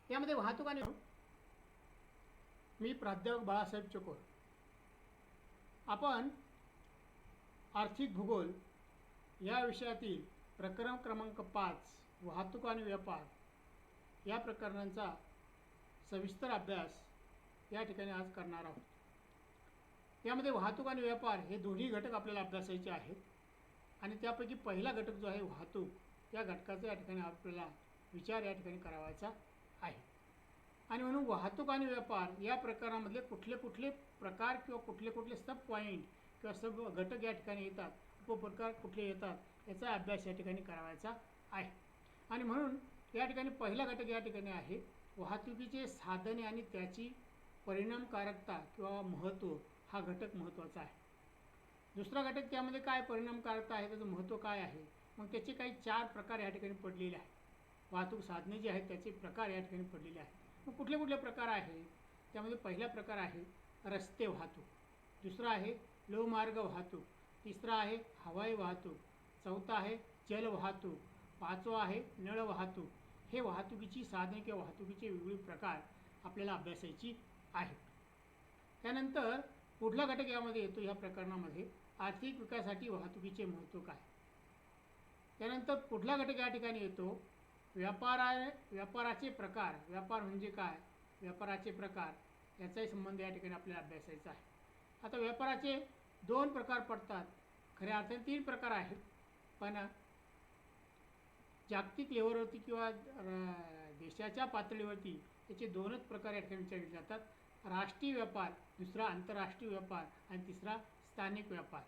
यामध्ये वाहतूक आणि मी प्राध्यापक बाळासाहेब चकोर. आपण आर्थिक भूगोल या विषयातील प्रकरण क्रमांक 5 वाहतूक आणि व्यापार या प्रकरणांचा सविस्तर अभ्यास या ठिकाणी आज करणार आहोत. यामध्ये वाहतूक आणि व्यापार हे दोन्ही घटक आपल्याला अभ्यासायचे आहेत आणि त्यापैकी पहिला घटक जो आहे वाहतूक, या घटकाचा या ठिकाणी आपल्याला विचार या ठिकाणी करावायचा आहे. आणि म्हणून वाहतूक आणि व्यापार या प्रकारामधले कुठले कुठले प्रकार किंवा कुठले कुठले सब पॉईंट किंवा सब घटक या ठिकाणी येतात, उपप्रकार कुठले येतात याचा अभ्यास या ठिकाणी करावायचा आहे. आणि म्हणून या ठिकाणी पहिला घटक या ठिकाणी आहे वाहतुकीचे साधने आणि त्याची परिणामकारकता किंवा महत्त्व, हा घटक महत्त्वाचा आहे. दुसरा घटक त्यामध्ये काय परिणामकारकता आहे, त्याचं महत्त्व काय आहे, मग त्याचे काही 4 प्रकार या ठिकाणी पडलेले आहेत. वाहतूक साधने जी आहेत त्याचे प्रकार या ठिकाणी पडलेले आहेत. मग कुठले कुठले प्रकार आहेत, त्यामध्ये पहिला प्रकार आहे रस्ते वाहतूक, दुसरा आहे लोहमार्ग वाहतूक, तिसरा आहे हवाई वाहतूक, चौथा आहे जल वाहतूक, पाचवा आहे नळ वाहतूक. हे वाहतुकीची साधने किंवा वाहतुकीचे वेगवेगळे प्रकार आपल्याला अभ्यासायची आहेत. त्यानंतर पुढला घटक यामध्ये येतो या प्रकरणामध्ये आर्थिक विकासासाठी वाहतुकीचे महत्त्व काय. त्यानंतर पुढला घटक या ठिकाणी येतो व्यापाराचे प्रकार. व्यापार म्हणजे काय, व्यापाराचे प्रकार याचाही संबंध या ठिकाणी आपल्याला अभ्यासायचा आहे. आता व्यापाराचे 2 प्रकार पडतात, खऱ्या अर्थाने 3 प्रकार आहेत, पण जागतिक लेवलवरती किंवा देशाच्या पातळीवरती याचे 2च प्रकार या ठिकाणी विचारले जातात. राष्ट्रीय व्यापार, दुसरा आंतरराष्ट्रीय व्यापार आणि तिसरा स्थानिक व्यापार.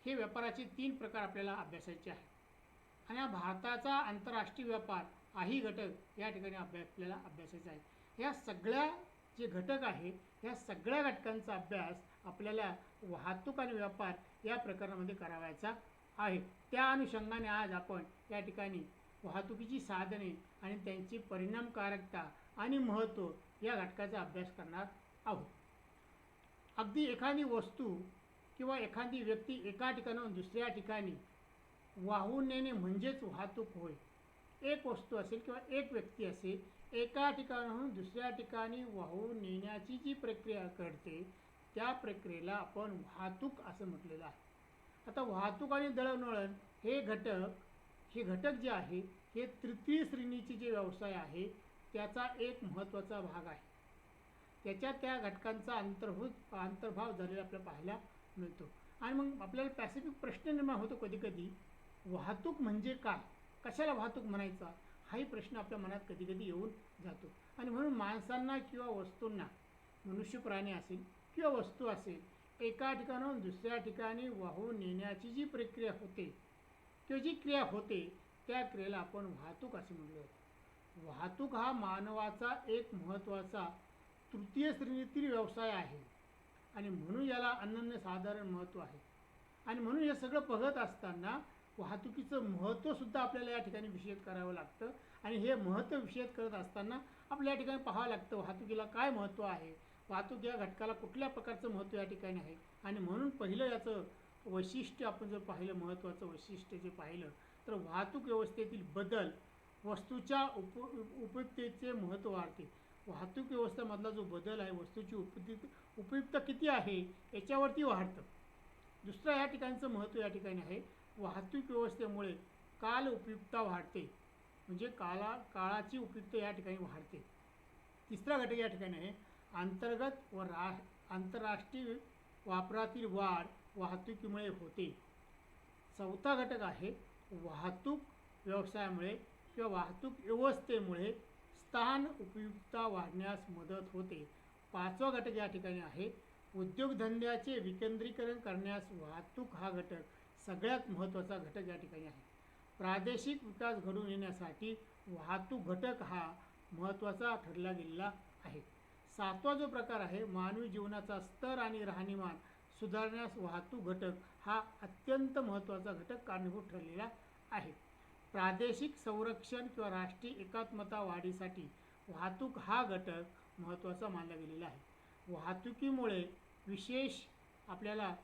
हे व्यापाराचे 3 प्रकार आपल्याला अभ्यासायचे आहेत. आणि हा भारताचा आंतरराष्ट्रीय व्यापार हाही घटक या ठिकाणी आपल्याला अभ्यासायचा आहे. ह्या सगळ्या जे घटक आहे ह्या सगळ्या घटकांचा अभ्यास आपल्याला वाहतूक आणि व्यापार या प्रकरणामध्ये करावायचा आहे. त्या अनुषंगाने आज आपण या ठिकाणी वाहतुकीची साधने आणि त्यांची परिणामकारकता आणि महत्त्व या घटकाचा अभ्यास करणार आहोत. अगदी एखादी वस्तू किंवा एखादी व्यक्ती एका ठिकाणाहून दुसऱ्या ठिकाणी वाहून नेणे म्हणजेच वाहतूक होय. एक वस्तू असेल किंवा एक व्यक्ती असेल, एका ठिकाणाहून दुसऱ्या ठिकाणी वाहून नेण्याची जी प्रक्रिया घडते त्या प्रक्रियेला आपण वाहतूक असं म्हटलेलं आहे. आता वाहतूक आणि दळणवळण हे घटक जे आहे हे तृतीय श्रेणीचे जे व्यवसाय आहे त्याचा एक महत्त्वाचा भाग आहे. त्याच्यात त्या घटकांचा अंतर्भाव झालेला आपल्याला पाहायला मिळतो. आणि मग आपल्याला पॅसिफिक प्रश्न निर्माण होतो कधीकधी, वाहतूक म्हणजे काय, कशाला वाहतूक म्हणायचा, हाही प्रश्न आपल्या मनात कधीकधी येऊन जातो. आणि म्हणून माणसांना किंवा वस्तूंना, मनुष्य प्राणी असेल किंवा वस्तू असेल, एका ठिकाणाहून दुसऱ्या ठिकाणी वाहून नेण्याची जी प्रक्रिया होते किंवा जी क्रिया होते त्या क्रियेला आपण वाहतूक असे म्हटले जाते. वाहतूक हा मानवाचा एक महत्त्वाचा तृतीय श्रेणीतील व्यवसाय आहे आणि म्हणून याला अनन्यसाधारण महत्त्व आहे. आणि म्हणून हे सगळं बघत असताना वाहतुकीचं महत्त्वसुद्धा आपल्याला या ठिकाणी विषद करावं लागतं. आणि हे महत्त्व विषद करत असताना आपल्या या ठिकाणी पाहावं लागतं वाहतुकीला काय महत्त्व आहे, वाहतूक या घटकाला कुठल्या प्रकारचं महत्त्व या ठिकाणी आहे. आणि म्हणून पहिलं याचं वैशिष्ट्य आपण जर पाहिलं, महत्त्वाचं वैशिष्ट्य जे पाहिलं तर वाहतूक व्यवस्थेतील बदल वस्तूच्या उपयुक्ततेचे महत्त्व वाढते. वाहतूक व्यवस्थेमधला जो बदल आहे, वस्तूची उपयुक्तता किती आहे याच्यावरती वाढतं. दुसरं या ठिकाणचं महत्त्व या ठिकाणी आहे वाहतूक व्यवस्थेमुळे काल उपयुक्तता वाढते, म्हणजे काळाची उपयुक्तता या ठिकाणी वाढते. तिसरा घटक या ठिकाणी आहे अंतर्गत व आंतरराष्ट्रीय वापरातील वाढ वाहतुकीमुळे होते. चौथा घटक आहे वाहतूक व्यवसायामुळे किंवा वाहतूक व्यवस्थेमुळे स्थान उपयुक्तता वाढण्यास मदत होते. पाचवा घटक या ठिकाणी आहे उद्योगधंद्याचे विकेंद्रीकरण करण्यास वाहतूक हा घटक सगळ्यात महत्त्वाचा घटक या ठिकाणी आहे. प्रादेशिक विकास घडून येण्यासाठी वाहतूक घटक हा महत्त्वाचा ठरला गेलेला आहे. सातवा जो प्रकार आहे मानवी जीवनाचा स्तर आणि राहणीमान सुधारण्यास वाहतूक घटक हा अत्यंत महत्त्वाचा घटक कारणीभूत ठरलेला आहे. प्रादेशिक संरक्षण किंवा राष्ट्रीय एकात्मता वाढीसाठी वाहतूक हा घटक महत्त्वाचा मानला गेलेला आहे. वाहतुकीमुळे विशेष आपल्याला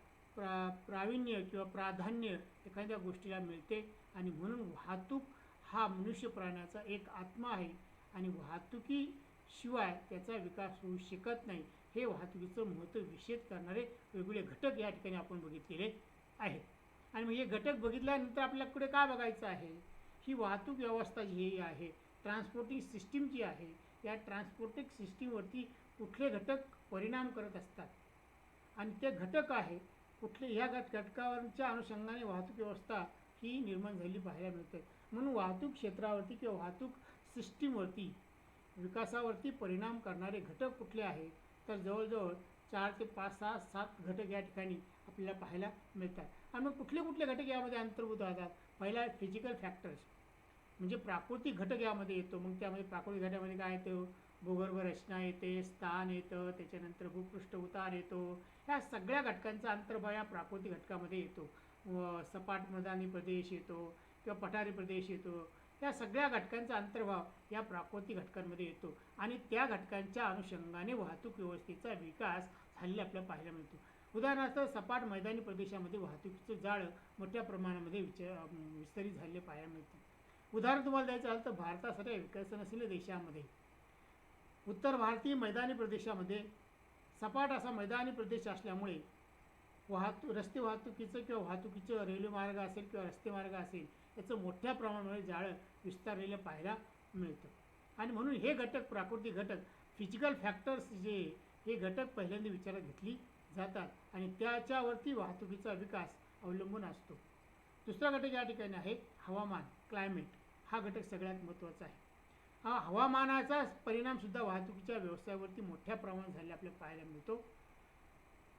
प्रावीण्य किंवा प्राधान्य एखाद्या गोष्टीला मिळते आणि म्हणून वाहतूक हा मनुष्य प्राण्याचा एक आत्मा आहे आणि वाहतुकीशिवाय त्याचा विकास होऊ शकत नाही. हे वाहतुकीचं महत्त्व विशेष करणारे वेगवेगळे घटक या ठिकाणी आपण बघितलेले आहेत. आणि मग हे घटक बघितल्यानंतर आपल्याला पुढे काय बघायचं आहे, ही वाहतूक व्यवस्था जी आहे, ट्रान्सपोर्टिंग सिस्टीम जी आहे, या ट्रान्सपोर्टिंग सिस्टीमवरती कुठले घटक परिणाम करत असतात आणि ते घटक आहे कुठले, ह्या घटकांच्या अनुषंगाने वाहतूक व्यवस्था ही निर्माण झालेली पाहायला मिळते. म्हणून वाहतूक क्षेत्रावरती किंवा वाहतूक सिस्टीमवरती विकासावरती परिणाम करणारे घटक कुठले आहेत, तर जवळजवळ 4 ते 5, 6, 7 घटक या ठिकाणी आपल्याला पाहायला मिळतात. आणि मग कुठले कुठले घटक यामध्ये अंतर्भूत राहतात. पहिला फिजिकल फॅक्टर्स म्हणजे प्राकृतिक घटक यामध्ये येतो. मग त्यामध्ये प्राकृतिक घटकामध्ये काय येतं, भूगर्भ रचना येते, स्थान येतं, त्याच्यानंतर भूपृष्ठ उतार येतो. ह्या सगळ्या घटकांचा अंतर्भाव या प्राकृतिक घटकामध्ये येतो. सपाट मैदानी प्रदेश येतो किंवा पठारी प्रदेश येतो. या सगळ्या घटकांचा अंतर्भाव या प्राकृतिक घटकांमध्ये येतो आणि त्या घटकांच्या अनुषंगाने वाहतूक व्यवस्थेचा विकास झालेला आपल्याला पाहायला मिळतो. उदाहरणार्थ सपाट मैदानी प्रदेशामध्ये वाहतुकीचं जाळं मोठ्या प्रमाणामध्ये विस्तरित झालेले पाहायला मिळते. उदाहरण तुम्हाला द्यायचं झालं तर भारतासारख्या विकसनशील देशामध्ये उत्तर भारतीय मैदानी प्रदेशामध्ये सपाट असा मैदानी प्रदेश असल्यामुळे रस्ते वाहतुकीचं किंवा वाहतुकीचं रेल्वे मार्ग असेल किंवा रस्ते मार्ग असेल याचं मोठ्या प्रमाणामध्ये जाळं विस्तारलेलं पाहायला मिळतं. आणि म्हणून हे घटक, प्राकृतिक घटक, फिजिकल फॅक्टर्स जे हे घटक पहिल्यांदा विचारात घेतली जातात आणि त्याच्यावरती वाहतुकीचा विकास अवलंबून असतो. दुसरा घटक या ठिकाणी आहे हवामान, क्लायमेट. हा घटक सगळ्यात महत्त्वाचा आहे. हा हवामानाचा परिणामसुद्धा वाहतुकीच्या व्यवसायावरती मोठ्या प्रमाणात झालेला आपल्याला पाहायला मिळतो.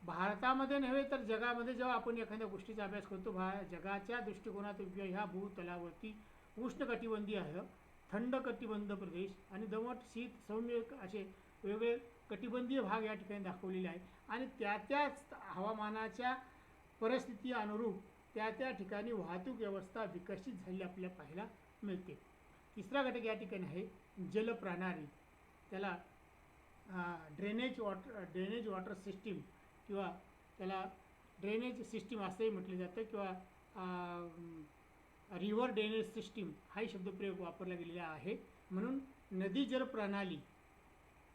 भारतामध्ये नव्हे तर जगामध्ये जेव्हा आपण एखाद्या गोष्टीचा अभ्यास करतो, जगाच्या दृष्टिकोनातून किंवा ह्या भूतलावरती उष्णकटिबंधीय आहे, थंड कटिबंध प्रदेश आणि दमट, शीत, सौम्य असे वेगवेगळे कटिबंधीय भाग या ठिकाणी दाखवलेले आहे आणि त्याच हवामानाच्या परिस्थिती अनुरूप त्या ठिकाणी वाहतूक व्यवस्था विकसित झालेली आपल्याला पाहायला मिळते. तिसरा घटक या ठिकाणी आहे जलप्रणाली. त्याला ड्रेनेज वॉटर सिस्टीम किंवा त्याला ड्रेनेज सिस्टीम असंही म्हटलं जातं किंवा रिव्हर ड्रेनेज सिस्टीम हाही शब्दप्रयोग वापरला गेलेला आहे. म्हणून नदी जल प्रणाली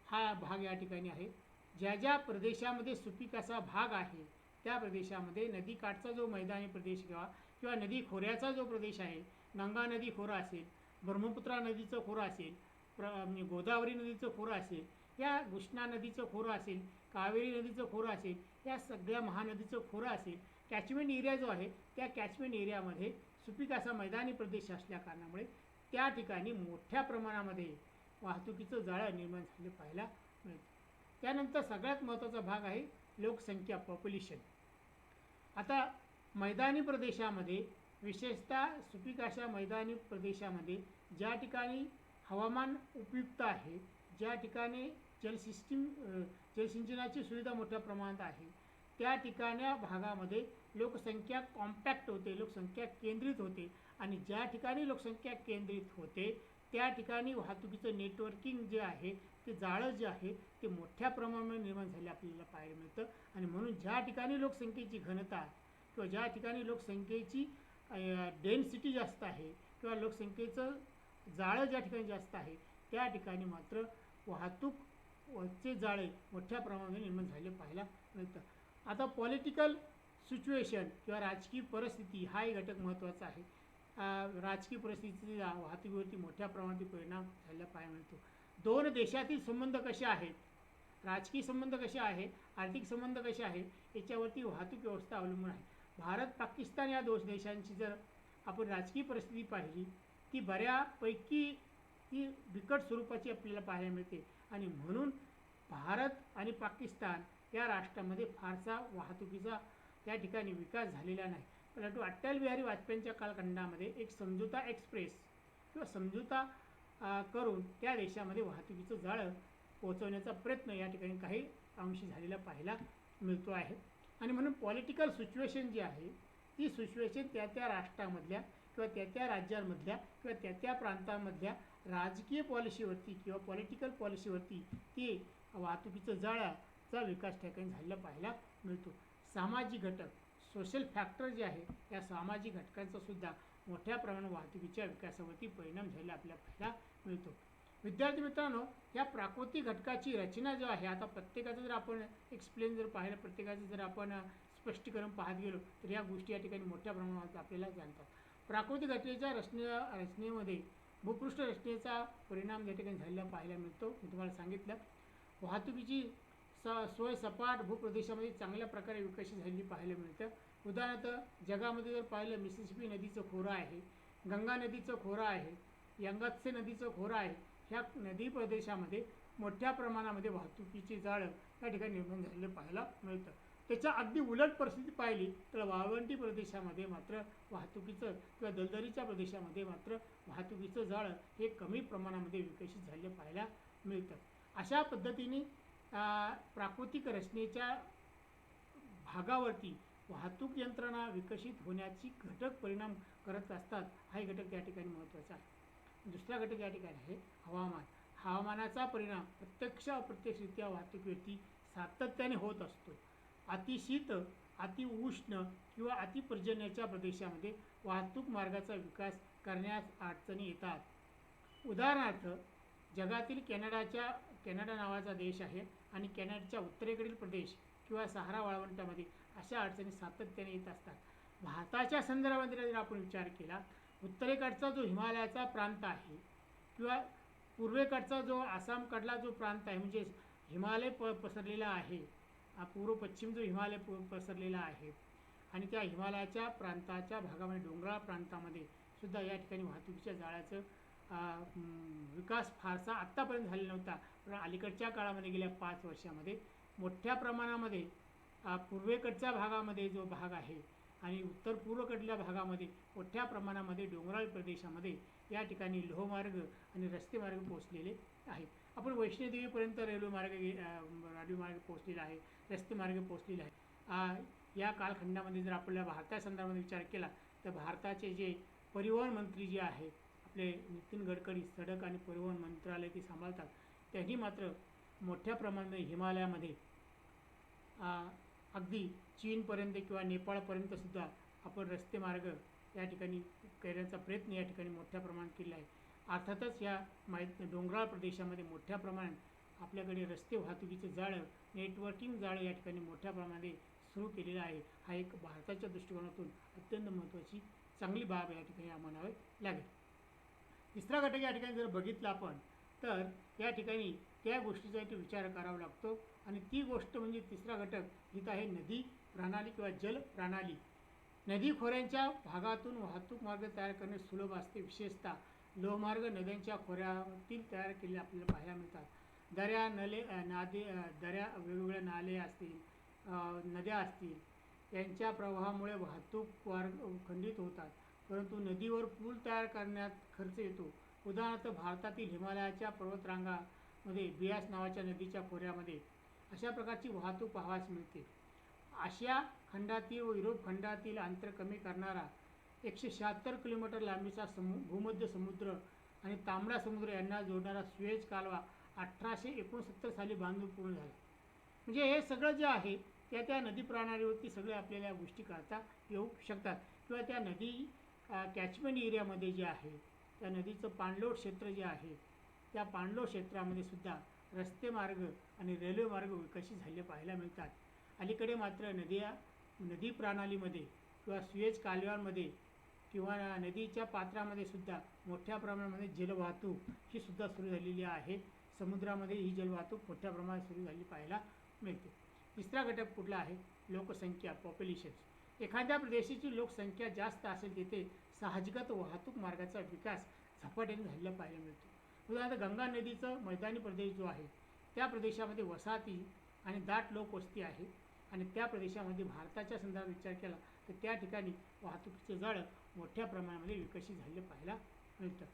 हा भाग या ठिकाणी आहे. ज्या ज्या प्रदेशामध्ये सुपीक असा भाग आहे त्या प्रदेशामध्ये नदीकाठचा जो मैदानी प्रदेश किंवा नदी खोऱ्याचा जो प्रदेश आहे, गंगा नदी खोरा असेल, ब्रह्मपुत्रा नदीचं खोरं असेल, गोदावरी नदीचं खोरं असेल, या कृष्णा नदीचं खोरं असेल, कावेरी नदीचं खोरं असेल, या सगळ्या महानदीचं खोरं असेल, कॅचमेंट एरिया जो आहे त्या कॅचमेंट एरियामध्ये सुपीक असा मैदानी प्रदेश असल्या कारणामुळे त्या ठिकाणी मोठ्या प्रमाणामध्ये वाहतुकीचं जाळं निर्माण झाले पाहायला मिळतं. त्यानंतर सगळ्यात महत्त्वाचा भाग आहे लोकसंख्या, पॉप्युलेशन. आता मैदानी प्रदेशामध्ये विशेषतः सुपीक अशा मैदानी प्रदेशामध्ये ज्या ठिकाणी हवामान उपयुक्त आहे, ज्या ठिकाणी जलसिंचनाची सुविधा मोठ्या प्रमाणात आहे, त्या ठिकाणी भागामध्ये लोकसंख्या कॉम्पॅक्ट होते, लोकसंख्या केंद्रित होते आणि ज्या ठिकाणी लोकसंख्या केंद्रित होते त्या ठिकाणी वाहतुकीचं नेटवर्किंग जे आहे ते जाळं जे आहे ते मोठ्या प्रमाणामध्ये निर्माण झाले आपल्याला पाहायला मिळतं. आणि म्हणून ज्या ठिकाणी लोकसंख्येची घनता किंवा ज्या ठिकाणी लोकसंख्येची डेन्सिटी जास्त आहे किंवा लोकसंख्येचं जाळं ज्या ठिकाणी जास्त आहे त्या ठिकाणी मात्र वाहतूकचे जाळे मोठ्या प्रमाणामध्ये निर्माण झाले पाहायला मिळतं. आता पॉलिटिकल सिच्युएशन किंवा राजकीय परिस्थिती हाही घटक महत्त्वाचा आहे. राजकीय परिस्थितीचा वाहतुकीवरती मोठ्या प्रमाणात परिणाम झालेला पाहायला मिळतो. दोन देशातील संबंध कसे आहेत, राजकीय संबंध कसे आहे, आर्थिक संबंध कसे आहे याच्यावरती वाहतूक व्यवस्था अवलंबून आहे. भारत पाकिस्तान या दोन देशांची जर आपण राजकीय परिस्थिती पाहिली ती बऱ्यापैकी ती बिकट स्वरूपाची आपल्याला पाहायला मिळते आणि म्हणून भारत आणि पाकिस्तान या राष्ट्रामध्ये फारसा वाहतुकीचा त्या ठिकाणी विकास झालेला नाही. परंतु अटल बिहारी वाजपेयींच्या कालखंडामध्ये एक समझोता एक्सप्रेस किंवा समझोता करून त्या देशामध्ये वाहतुकीचं जाळं पोहोचवण्याचा प्रयत्न या ठिकाणी काही अंशी झालेला पाहायला मिळतो आहे. आणि म्हणून पॉलिटिकल सिच्युएशन जी आहे ती सिच्युएशन त्या राष्ट्रामधल्या किंवा त्या राज्यांमधल्या किंवा त्या प्रांतांमधल्या राजकीय पॉलिसीवरती किंवा पॉलिटिकल पॉलिसीवरती ती वाहतुकीचं जाळाचा विकास ठिकाणी झालेला पाहायला मिळतो. सामाजिक घटक, सोशल फॅक्टर जे आहे या सामाजिक घटकांचा सुद्धा मोठ्या प्रमाणात वाहतुकीच्या विकासावरती परिणाम झालेला आपल्याला पाहायला मिळतो. विद्यार्थी मित्रांनो, या प्राकृतिक घटकाची रचना जो आहे, आता प्रत्येकाचं जर आपण एक्सप्लेन जर पाहिलं, प्रत्येकाचं जर आपण स्पष्टीकरण पाहत गेलो तर या गोष्टी या ठिकाणी मोठ्या प्रमाणात आपल्याला जाणतात. प्राकृतिक घटनेच्या रचनेमध्ये भूपृष्ठ रचनेचा परिणाम या ठिकाणी झालेला पाहायला मिळतो. मी तुम्हाला सांगितलं, वाहतुकीची सोय सपाट भूप्रदेशामध्ये चांगल्या प्रकारे विकसित झालेली पाहायला मिळतं. उदाहरणार्थ जगामध्ये जर पाहिलं, मिसिसिपी नदीचं खोरं आहे, गंगा नदीचं खोरं आहे, यंगात्से नदीचं खोरं आहे. ह्या नदी प्रदेशामध्ये मोठ्या प्रमाणामध्ये वाहतुकीची जाळं या ठिकाणी निर्माण झालेलं पाहायला मिळतं. त्याच्या अगदी उलट परिस्थिती पाहिली तर वाळवंटी प्रदेशामध्ये मात्र वाहतुकीचं किंवा दलदलीच्या प्रदेशामध्ये मात्र वाहतुकीचं जाळं हे कमी प्रमाणामध्ये विकसित झालेलं पाहायला मिळतं. अशा पद्धतीने प्राकृतिक रचनेच्या भागावरती वाहतूक यंत्रणा विकसित होण्याची घटक परिणाम करत असतात. हा घटक या ठिकाणी महत्त्वाचा आहे. दुसरा घटक या ठिकाणी आहे हवामान. हवामानाचा परिणाम प्रत्यक्ष अप्रत्यक्षरित्या वाहतुकीवरती सातत्याने होत असतो. अतिशीत, अतिउष्ण किंवा अतिपर्जन्याच्या प्रदेशामध्ये वाहतूक मार्गाचा विकास करण्यास अडचणी येतात. उदाहरणार्थ जगातील कॅनडा नावाचा देश आहे आणि कॅनडाच्या उत्तरेकडील प्रदेश किंवा सहारा वाळवंटामध्ये अशा अडचणी सातत्याने येत असतात. भारताच्या संदर्भामध्ये जर आपण विचार केला, उत्तरेकडचा जो हिमालयाचा प्रांत आहे किंवा पूर्वेकडचा जो आसामकडला जो प्रांत आहे, म्हणजे हिमालय पसरलेला आहे, पूर्व पश्चिम जो हिमालय पसरलेला आहे आणि त्या हिमालयाच्या प्रांताच्या भागामध्ये डोंगराळ प्रांतामध्ये सुद्धा या ठिकाणी वाहतुकीच्या जाळ्याचं विकास फारसा आत्तापर्यंत झालेला नव्हता. पण अलीकडच्या काळामध्ये गेल्या 5 वर्षामध्ये मोठ्या प्रमाणामध्ये पूर्वेकडच्या भागामध्ये जो भाग आहे आणि उत्तर पूर्वकडल्या भागामध्ये मोठ्या प्रमाणामध्ये डोंगराळ प्रदेशामध्ये या ठिकाणी लोहमार्ग आणि रस्ते मार्ग पोहोचलेले आहेत. आपण वैष्णोदेवीपर्यंत रेल्वे मार्ग पोहोचलेला आहे, रस्ते मार्ग पोहोचलेले आहे. या कालखंडामध्ये जर आपल्या भारतासंदर्भामध्ये विचार केला तर भारताचे जे परिवहन मंत्री जे आहेत आपले नितीन गडकरी, सडक आणि परिवहन मंत्रालय ते सांभाळतात, त्यांनी मात्र मोठ्या प्रमाणात हिमालयामध्ये अगदी चीनपर्यंत किंवा नेपाळपर्यंत सुद्धा आपण रस्ते मार्ग या ठिकाणी करण्याचा प्रयत्न या ठिकाणी मोठ्या प्रमाणात केला आहे. अर्थातच या डोंगराळ प्रदेशामध्ये मोठ्या प्रमाणात आपल्याकडे रस्ते वाहतुकीचं जाळं, नेटवर्किंग जाळं या ठिकाणी मोठ्या प्रमाणामध्ये सुरू केलेलं आहे. हा एक भारताच्या दृष्टिकोनातून अत्यंत महत्त्वाची चांगली बाब या ठिकाणी म्हणावे लागेल. तिसरा घटक या ठिकाणी जर बघितला आपण तर या ठिकाणी त्या गोष्टीचा विचार करावा लागतो आणि ती गोष्ट म्हणजे तिसरा घटक इथं आहे नदी प्रणाली किंवा जल प्रणाली. नदी खोऱ्यांच्या भागातून वाहतूक मार्ग तयार करणे सुलभ असते. विशेषतः लोहमार्ग नद्यांच्या खोऱ्यातील तयार केलेले आपल्याला पाहायला मिळतात. दऱ्या, दऱ्या, वेगवेगळे नाले असतील, नद्या असतील, यांच्या प्रवाहामुळे वाहतूक मार्ग खंडित होतात. परंतु नदीवर पूल तयार करण्यात खर्च येतो. उदाहरणार्थ भारतातील हिमालयाच्या पर्वतरांगामध्ये बियास नावाच्या नदीच्या खोऱ्यामध्ये अशा प्रकारची वाहतूक पाहावयास मिळते. आशिया खंडातील व युरोप खंडातील अंतर कमी करणारा 176 किलोमीटर लांबीचा भूमध्य समुद्र आणि तांबडा समुद्र यांना जोडणारा सुएझ कालवा 1869 साली बांधून पूर्ण झाला. म्हणजे हे सगळं जे आहे त्या नदी प्रणालीवरती सगळे आपल्याला या गोष्टी करता येऊ शकतात किंवा त्या नदी कॅचमेंट एरियामध्ये जे आहे त्या नदीचं पाणलोट क्षेत्र जे आहे त्या पाणलोट क्षेत्रामध्ये सुद्धा रस्ते मार्ग आणि रेल्वे मार्ग विकसित झालेले पाहायला मिळतात. अलीकडे मात्र नदी प्रणालीमध्ये किंवा सुएझ कालव्यांमध्ये किंवा नदीच्या पात्रामध्ये सुद्धा मोठ्या प्रमाणामध्ये जलवाहतूक ही सुद्धा सुरू झालेली आहे. समुद्रामध्ये ही जलवाहतूक मोठ्या प्रमाणात सुरू झालेली पाहायला मिळते. तिसरा घटक कुठला आहे? लोकसंख्या, पॉप्युलेशन. एखाद्या प्रदेशाची लोकसंख्या जास्त असेल तिथे साहजिकच वाहतूक मार्गाचा विकास झपाट्याने झालेला पाहायला मिळतो. उदाहरणार्थ गंगा नदीचं मैदानी प्रदेश जो आहे त्या प्रदेशामध्ये वसाहती आणि दाट लोकवस्ती आहे आणि त्या प्रदेशामध्ये भारताच्या संदर्भात विचार केला तर त्या ठिकाणी वाहतुकीचे जाळं मोठ्या प्रमाणामध्ये विकसित झालेले पाहायला मिळतं.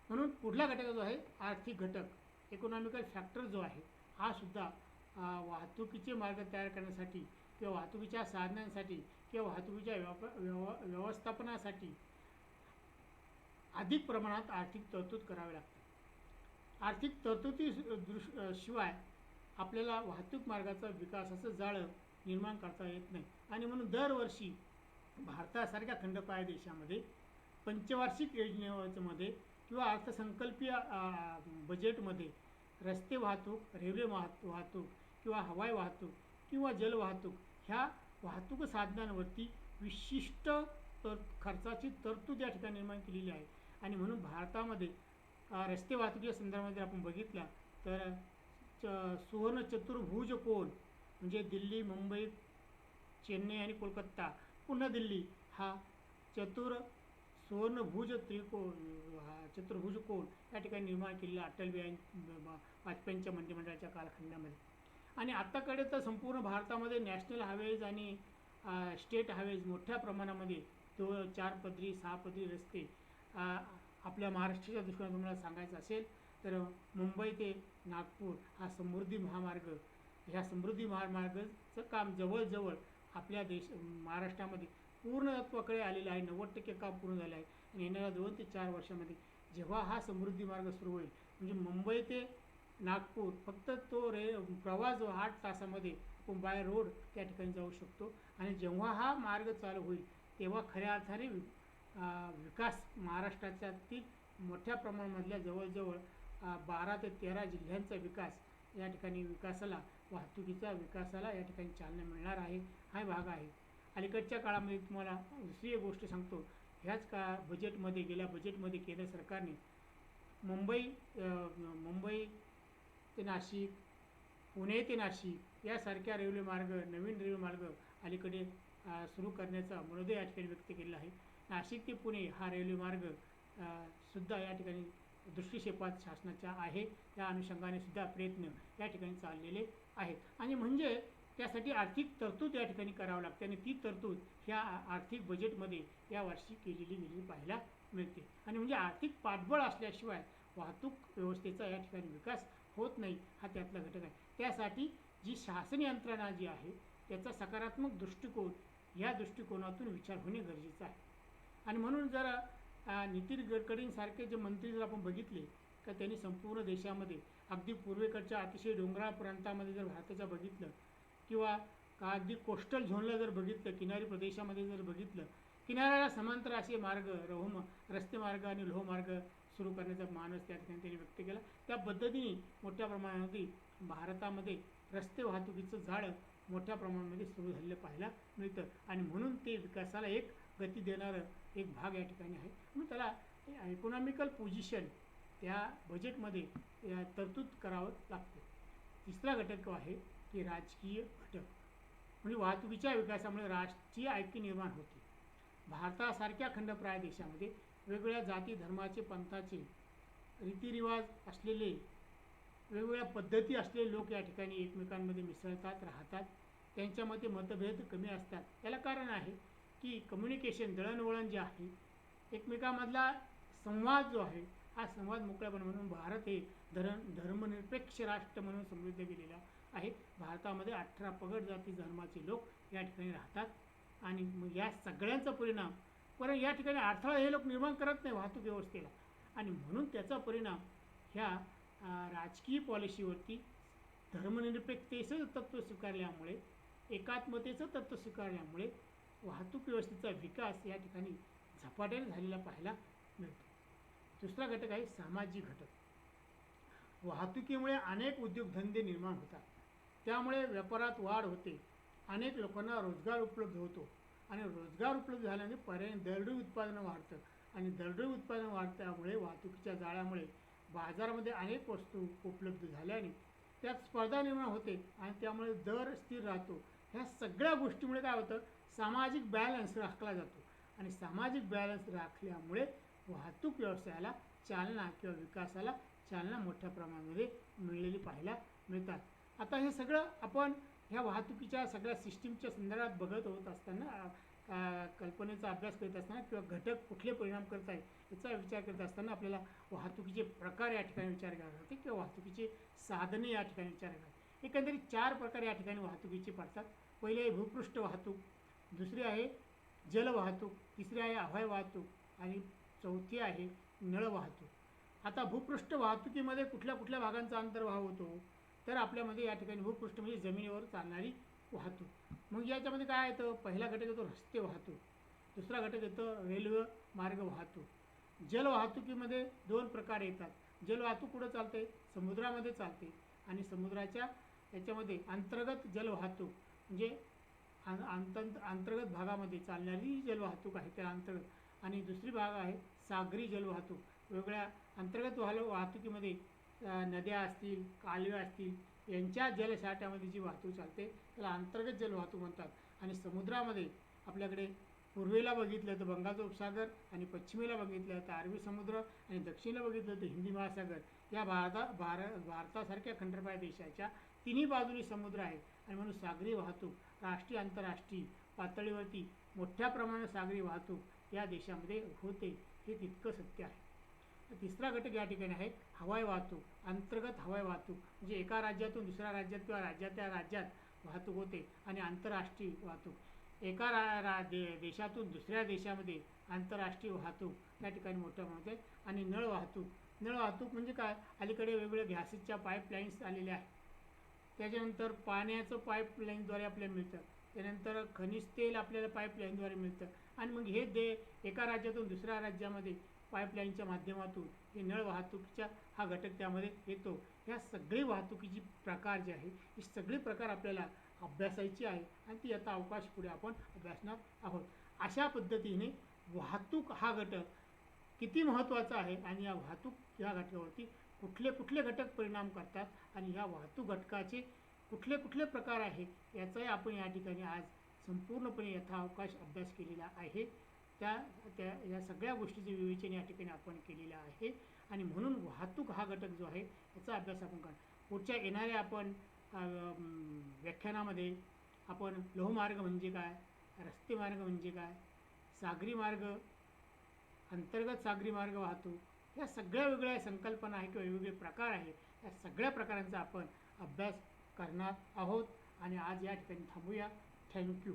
म्हणून पुढला घटक जो आहे आर्थिक घटक, इकॉनॉमिकल फॅक्टर जो आहे हा सुद्धा वाहतुकीचे मार्ग तयार करण्यासाठी किंवा वाहतुकीच्या साधनांसाठी किंवा वाहतुकीच्या व्यवस्थापनासाठी अधिक प्रमाणात आर्थिक तरतूद करावी लागते. आर्थिक तरतुदी शिवाय आपल्याला वाहतूक मार्गाचा विकासाचं जाळं निर्माण करता येत नाही आणि म्हणून दरवर्षी भारतासारख्या खंडपाय देशामध्ये पंचवार्षिक योजनेमध्ये किंवा अर्थसंकल्पीय बजेटमध्ये रस्ते वाहतूक, रेल्वे वाहतूक किंवा हवाई वाहतूक किंवा जलवाहतूक ह्या वाहतूक साधनांवरती विशिष्ट खर्चाची तरतूद या ठिकाणी निर्माण केलेली आहे. आणि म्हणून भारतामध्ये रस्ते वाहतुकीच्या संदर्भामध्ये आपण बघितला तर सुवर्ण चतुर्भुज कोन म्हणजे दिल्ली, मुंबई, चेन्नई आणि कोलकाता, पुन्हा दिल्ली हा सुवर्णभुज चतुर्भुज कोन या ठिकाणी निर्माण केलेला अटल बिहारी वाजपेयींच्या मंत्रिमंडळाच्या कालखंडामध्ये. आणि आत्ताकडे तर संपूर्ण भारतामध्ये नॅशनल हायवेज आणि स्टेट हायवेज मोठ्या प्रमाणामध्ये 4 पदरी 6 पदरी रस्ते आपल्या महाराष्ट्राच्या दृष्टीने तुम्हाला सांगायचं असेल तर मुंबई ते नागपूर हा समृद्धी महामार्ग, ह्या समृद्धी महामार्गाचं काम जवळजवळ आपल्या महाराष्ट्रामध्ये पूर्णत्वाकडे आलेलं आहे. 90% काम पूर्ण झालं आहे. आणि येणाऱ्या 2 ते 4 वर्षामध्ये जेव्हा हा समृद्धी मार्ग सुरू होईल म्हणजे मुंबई ते नागपूर फक्त तो प्रवास जो 8 तासामध्ये आपण बाय रोड त्या ठिकाणी जाऊ शकतो. आणि जेव्हा हा मार्ग चालू होईल तेव्हा खऱ्या अर्थाने विकास महाराष्ट्रातील मोठ्या प्रमाणामधल्या जवळजवळ 12 ते 13 जिल्ह्यांचा विकास या ठिकाणी वाहतुकीचा विकासाला या ठिकाणी चालना मिळणार आहे. हा भाग आहे. अलीकडच्या काळामध्ये तुम्हाला दुसरी एक गोष्ट सांगतो. ह्याच गेल्या बजेटमध्ये केंद्र सरकारने मुंबई ते नाशिक, पुणे ते नाशिक यासारख्या नवीन रेल्वे मार्ग अलीकडे सुरू करण्याचा मनोदय या ठिकाणी व्यक्त केलेला आहे. नाशिक ते पुणे हा रेल्वे मार्ग सुद्धा या ठिकाणी दृष्टिक्षेपात शासनाच्या आहे. त्या अनुषंगाने सुद्धा प्रयत्न या ठिकाणी चाललेले आहेत. आणि म्हणजे त्यासाठी आर्थिक तरतूद या ठिकाणी करावं लागते आणि ती तरतूद ह्या आर्थिक बजेटमध्ये यावर्षी केलेली पाहायला मिळते. आणि म्हणजे आर्थिक पाठबळ असल्याशिवाय वाहतूक व्यवस्थेचा या ठिकाणी विकास होत नाही, हा त्यातला घटक आहे. त्यासाठी जी शासन यंत्रणा जी आहे त्याचा सकारात्मक दृष्टिकोन या दृष्टिकोनातून विचार होणे गरजेचं आहे. आणि म्हणून जर नितीन गडकरींसारखे जे मंत्री जर आपण बघितले तर त्यांनी संपूर्ण देशामध्ये अगदी पूर्वेकडच्या अतिशय डोंगराळ प्रांतामध्ये जर भारताच्या बघितलं किंवा अगदी कोस्टल झोनला जर बघितलं, किनारी प्रदेशामध्ये जर बघितलं, किनाऱ्याला समांतर असे मार्ग रस्ते मार्ग आणि लोहमार्ग सुरू करण्याचा मानस त्या ठिकाणी त्यांनी व्यक्त केला. त्या पद्धतीने मोठ्या प्रमाणामध्ये भारतामध्ये रस्ते वाहतुकीचं जाळं मोठ्या प्रमाणामध्ये सुरू झालेलं पाहायला मिळतं. आणि म्हणून ते विकासाला एक गती देणारं एक भाग या ठिकाणी आहे. म्हणून त्याला इकॉनॉमिकल पोझिशन त्या बजेटमध्ये तरतूद करावं लागतं. तिसरा घटक आहे की राजकीय घटक म्हणजे वाहतुकीच्या विकासामुळे राष्ट्रीय ऐक्य निर्माण होते. भारतासारख्या खंडप्राय देशामध्ये वेगवेगळ्या जाती, धर्माचे, पंथाचे, रीतिरिवाज असलेले वेगवेगळ्या पद्धती असलेले लोक या ठिकाणी एकमेकांमध्ये मिसळतात, राहतात. त्यांच्यामध्ये मतभेद कमी असतात. त्याला कारण आहे की कम्युनिकेशन, दळणवळण जे आहे, एकमेकांमधला संवाद जो आहे हा संवाद मोकळ्यापणे म्हणून भारत हे धर्मनिरपेक्ष राष्ट्र म्हणून समृद्ध केलेला आहे. भारतामध्ये 18 पगड जाती धर्माचे लोक या ठिकाणी राहतात. आणि मग या सगळ्यांचा परिणाम या ठिकाणी अडथळा हे लोक निर्माण करत नाही वाहतूक व्यवस्थेला. आणि म्हणून त्याचा परिणाम ह्या राजकीय पॉलिसीवरती धर्मनिरपेक्षतेचं तत्त्व स्वीकारल्यामुळे, एकात्मतेचं तत्त्व स्वीकारल्यामुळे वाहतूक व्यवस्थेचा विकास या ठिकाणी झपाट्याने झालेला पाहायला मिळतो. दुसरा घटक आहे सामाजिक घटक. वाहतुकीमुळे अनेक उद्योगधंदे निर्माण होतात. त्यामुळे व्यापारात वाढ होते. अनेक लोकांना रोजगार उपलब्ध होतो. आणि रोजगार उपलब्ध झाल्याने पर्यायी दरडोई उत्पादन वाढतं. आणि दरडोई उत्पादन वाढल्यामुळे वाहतुकीच्या जाळ्यामुळे बाजारामध्ये अनेक वस्तू उपलब्ध झाल्याने त्यात स्पर्धा निर्माण होते आणि त्यामुळे दर स्थिर राहतो. ह्या सगळ्या गोष्टीमुळे काय होतं, सामाजिक बॅलन्स राखला जातो. आणि सामाजिक बॅलन्स राखल्यामुळे वाहतूक व्यवसायाला चालना किंवा विकासाला चालना मोठ्या प्रमाणामध्ये मिळलेली पाहायला मिळतात. आता हे सगळं आपण ह्या वाहतुकीच्या सगळ्या सिस्टीमच्या संदर्भात बघत होत असताना, कल्पनेचा अभ्यास करत असताना किंवा घटक कुठले परिणाम करत आहे याचा विचार करत असताना आपल्याला वाहतुकीचे प्रकार या ठिकाणी विचार करावे लागते किंवा वाहतुकीचे साधने या ठिकाणी विचार करावे. एकंदरीत 4 प्रकार या ठिकाणी वाहतुकीचे पडतात. पहिले आहे भूपृष्ठ वाहतूक, दुसरी आहे जल वाहतूक, तिसरी आहे हवाई वाहतूक आणि चौथी आहे नळ वाहतूक. आता भूपृष्ठ वाहतुकीमध्ये कुठल्या कुठल्या भागांचा अंतर्भाव होतो तर आपल्यामध्ये या ठिकाणी भूपृष्ठ म्हणजे जमिनीवर चालणारी वाहतूक. मग याच्यामध्ये काय येतं, पहिला घटक येतो रस्ते वाहतूक, दुसरा घटक येतो रेल्वे मार्ग वाहतूक, जलवाहतुकीमध्ये दोन प्रकार येतात. जलवाहतूक कुठं चालते? समुद्रामध्ये चालते. आणि समुद्राच्या याच्यामध्ये अंतर्गत जलवाहतूक म्हणजे अंतर्गत भागामध्ये चालणारी जलवाहतूक आहे त्या अंतर्गत. आणि दुसरी भाग आहे सागरी जलवाहतूक. वेगळ्या अंतर्गत वाहतुकीमध्ये नद्या असतील, कालव्या असतील यांच्या जलसाठ्यामध्ये जी वाहतूक चालते त्याला अंतर्गत जलवाहतूक म्हणतात. आणि समुद्रामध्ये आपल्याकडे पूर्वेला बघितलं तर बंगालचा उपसागर, आणि पश्चिमेला बघितलं तर अरबी समुद्र, आणि दक्षिणेला बघितलं तर हिंदी महासागर. या भारतासारख्या खंडप्राय देशाच्या तिन्ही बाजूनी समुद्र आहे. आणि म्हणून सागरी वाहतूक राष्ट्रीय आंतरराष्ट्रीय पातळीवरती मोठ्या प्रमाणात सागरी वाहतूक या देशामध्ये होते, हे तितकं सत्य आहे. तिसरा घटक या ठिकाणी आहे हवाई वाहतूक. अंतर्गत हवाई वाहतूक म्हणजे एका राज्यातून दुसऱ्या राज्यात किंवा राज्यातल्या राज्यात वाहतूक होते. आणि आंतरराष्ट्रीय वाहतूक एका देशातून दुसऱ्या देशामध्ये आंतरराष्ट्रीय वाहतूक या ठिकाणी मोठ्या प्रमाणात आहे. आणि नळ वाहतूक म्हणजे काय? अलीकडे वेगवेगळ्या गॅसेसच्या पाईपलाईन्स आलेल्या आहेत. त्याच्यानंतर पाण्याचं पाईपलाईनद्वारे आपल्याला मिळतं. त्यानंतर खनिज तेल आपल्याला पाईपलाईनद्वारे मिळतं. आणि मग हे एका राज्यातून दुसऱ्या राज्यामध्ये पाईपलाईनच्या माध्यमातून हे नळ वाहतुकीचा हा घटक त्यामध्ये येतो. ह्या सगळी वाहतुकीची प्रकार जे आहे ही सगळी प्रकार आपल्याला अभ्यासायची आहे. आणि ती आता अवकाश पुढे आपण अभ्यासणार आहोत. अशा पद्धतीने वाहतूक हा घटक किती महत्त्वाचा आहे आणि या वाहतूक या घटकावरती कुठले कुठले घटक परिणाम करतात आणि ह्या वाहतूक घटकाचे कुठले कुठले प्रकार आहे याचाही आपण या ठिकाणी आज संपूर्णपणे यथावकाश अभ्यास केलेला आहे. या सगळ्या गोष्टीचे विवेचन या ठिकाणी आपण केलेलं आहे. आणि म्हणून वाहतूक हा घटक जो आहे याचा अभ्यास आपण करणार. पुढच्या येणाऱ्या आपण व्याख्यानामध्ये आपण लोहमार्ग म्हणजे काय, रस्ते मार्ग म्हणजे काय, सागरी मार्ग, अंतर्गत सागरी मार्ग वाहतूक या सगळ्या वेगळ्या संकल्पना आहे किंवा वेगवेगळे प्रकार आहे. या सगळ्या प्रकारांचा आपण अभ्यास करणार आहोत. आणि आज या ठिकाणी थांबूया. थँक्यू.